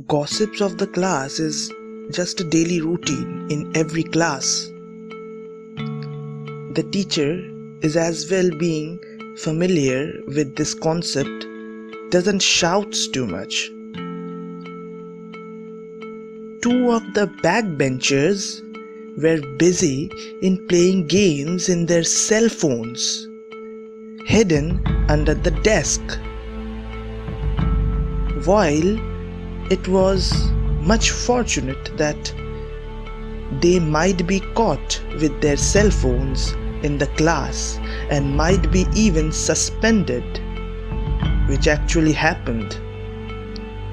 Gossips of the class is just a daily routine in every class. The teacher is as well being familiar with this concept, doesn't shout too much. Two of the backbenchers were busy in playing games in their cell phones, hidden under the desk. While it was much fortunate that they might be caught with their cell phones in the class and might be even suspended, which actually happened.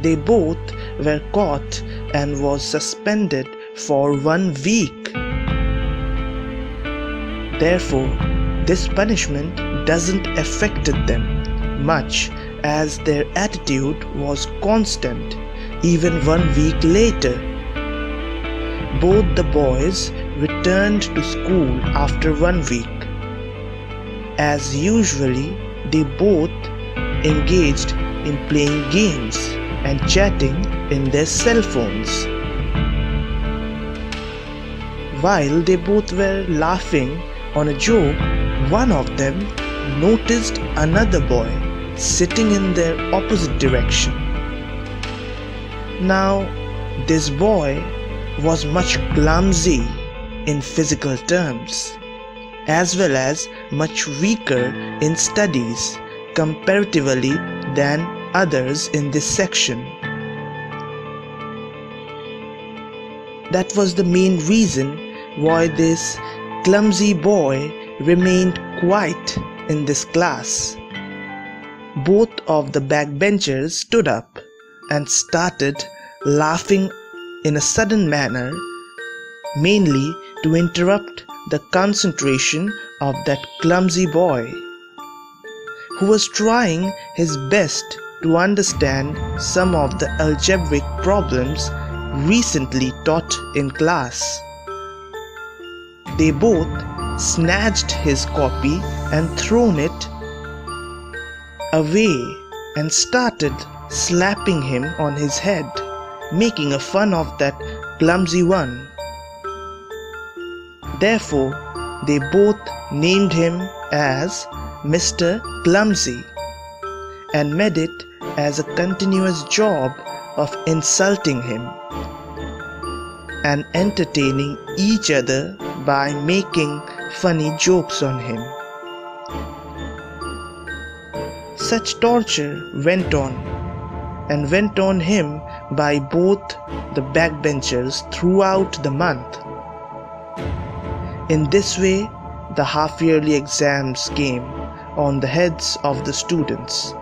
They both were caught and was suspended for 1 week. Therefore, this punishment doesn't affected them much, as their attitude was constant even 1 week later. Both the boys returned to school after 1 week. As usually, they both engaged in playing games and chatting in their cell phones. While they both were laughing on a joke, one of them noticed another boy sitting in their opposite direction. Now, this boy was much clumsy in physical terms, as well as much weaker in studies comparatively than others in this section. That was the main reason why this clumsy boy remained quiet in this class. Both of the backbenchers stood up and started laughing in a sudden manner, mainly to interrupt the concentration of that clumsy boy, who was trying his best to understand some of the algebraic problems recently taught in class. They both snatched his copy and thrown it away and started slapping him on his head, making a fun of that clumsy one. Therefore, they both named him as Mr. Clumsy and made it as a continuous job of insulting him and entertaining each other by making funny jokes on him. Such torture went on him by both the backbenchers throughout the month. In this way, the half-yearly exams came on the heads of the students.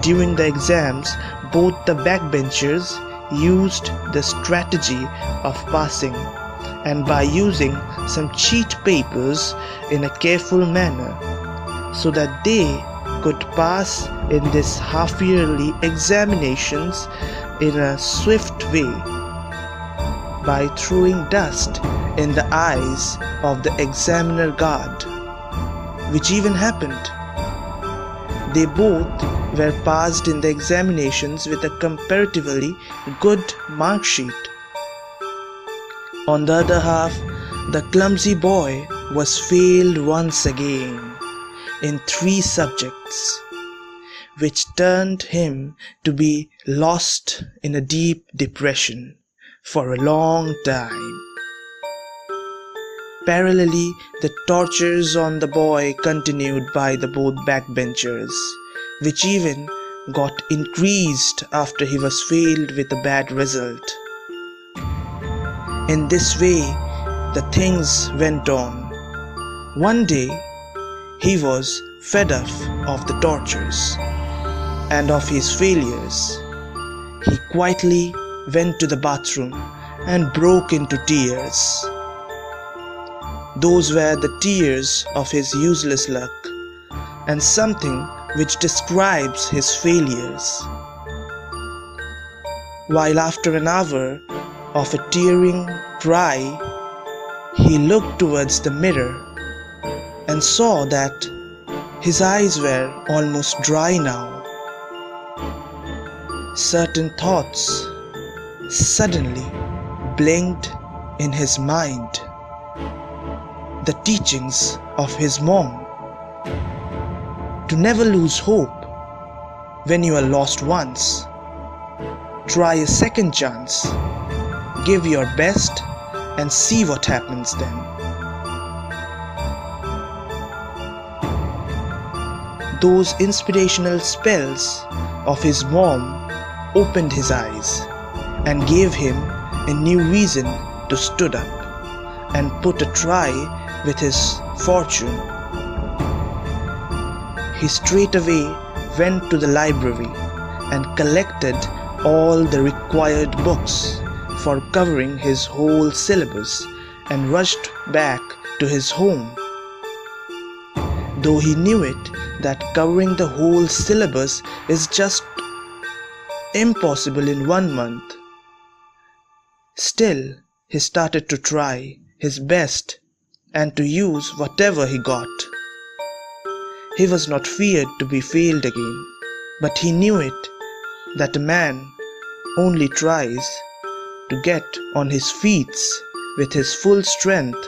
During the exams, both the backbenchers used the strategy of passing, and by using some cheat papers in a careful manner, so that they could pass in this half-yearly examinations in a swift way by throwing dust in the eyes of the examiner guard, which even happened. They both were passed in the examinations with a comparatively good mark sheet. On the other half, the clumsy boy was failed once again in 3 subjects, which turned him to be lost in a deep depression for a long time. Parallelly, the tortures on the boy continued by the both backbenchers, which even got increased after he was failed with a bad result. In this way, the things went on. One day, he was fed up of the tortures and of his failures. He quietly went to the bathroom and broke into tears. Those were the tears of his useless luck, and something which describes his failures. While after an hour of a tearing cry, he looked towards the mirror and saw that his eyes were almost dry now. certain thoughts suddenly blinked in his mind. The teachings of his mom to never lose hope when you are lost once. Try a second chance, give your best and see what happens then. Those inspirational spells of his mom opened his eyes and gave him a new reason to stood up and put a try with his fortune. He straightaway went to the library and collected all the required books for covering his whole syllabus and rushed back to his home. Though he knew it that covering the whole syllabus is just impossible in 1 month, still he started to try his best and to use whatever he got. He was not feared to be failed again, but he knew it that a man only tries to get on his feet with his full strength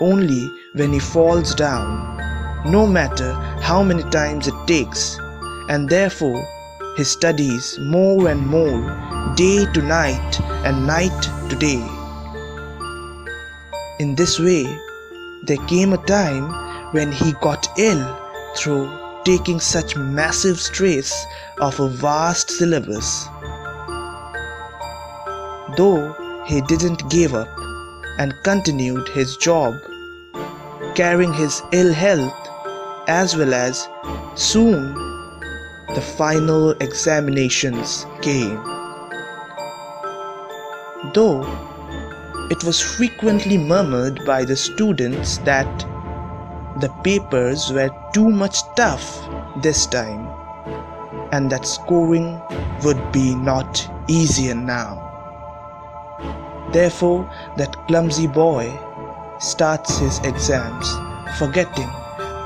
only when he falls down, no matter how many times it takes, and therefore he studies more and more, day to night and night to day. In this way, there came a time when he got ill through taking such massive stress of a vast syllabus. Though he didn't give up and continued his job, carrying his ill health, as well as soon the final examinations came. Though it was frequently murmured by the students that the papers were too much tough this time and that scoring would be not easier now. Therefore, that clumsy boy starts his exams, forgetting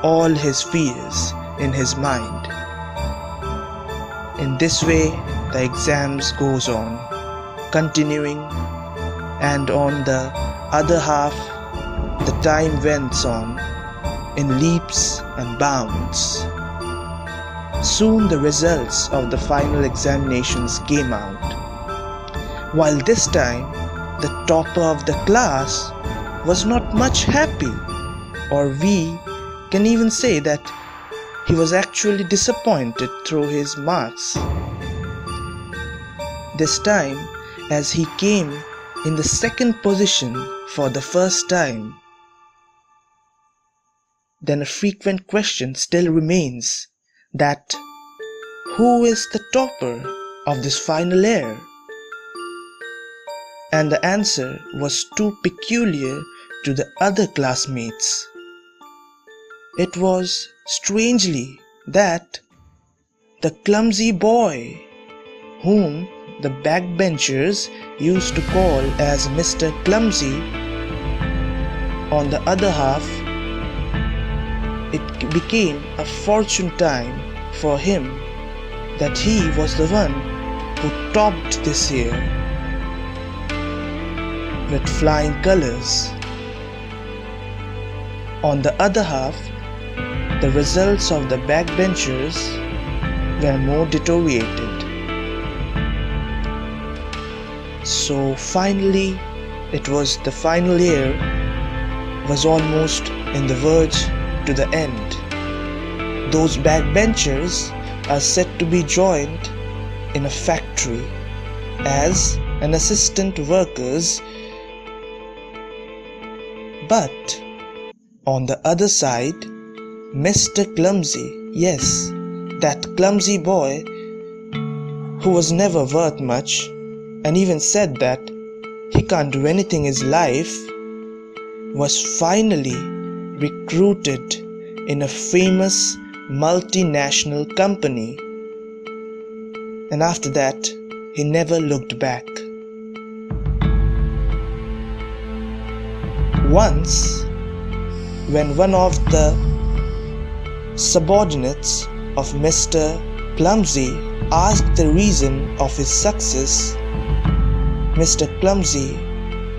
all his fears in his mind. In this way, the exams goes on, continuing, and on the other half, the time went on in leaps and bounds. Soon the results of the final examinations came out. While this time, the topper of the class was not much happy, or we can even say that he was actually disappointed through his marks. This time, as he came in the second position for the first time, then a frequent question still remains that who is the topper of this final year? And the answer was too peculiar to the other classmates. It was strangely that the clumsy boy, whom the backbenchers used to call as Mr. Clumsy, on the other half, it became a fortune time for him that he was the one who topped this year with flying colors. On the other half, the results of the backbenchers were more deteriorated. So finally, it was the final year was almost in the verge to the end. Those backbenchers are said to be joined in a factory as an assistant workers, but on the other side, Mr. Clumsy, yes, that clumsy boy who was never worth much and even said that he can't do anything in his life, was finally recruited in a famous multinational company, and after that he never looked back. Once, when one of the subordinates of Mr. Clumsy asked the reason of his success, Mr. Clumsy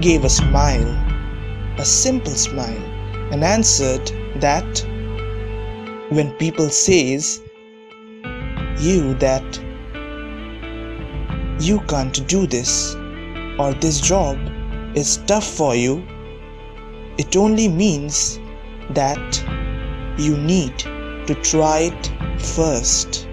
gave a smile, a simple smile, and answered that when people says you that you can't do this or this job is tough for you, it only means that you need to try it first.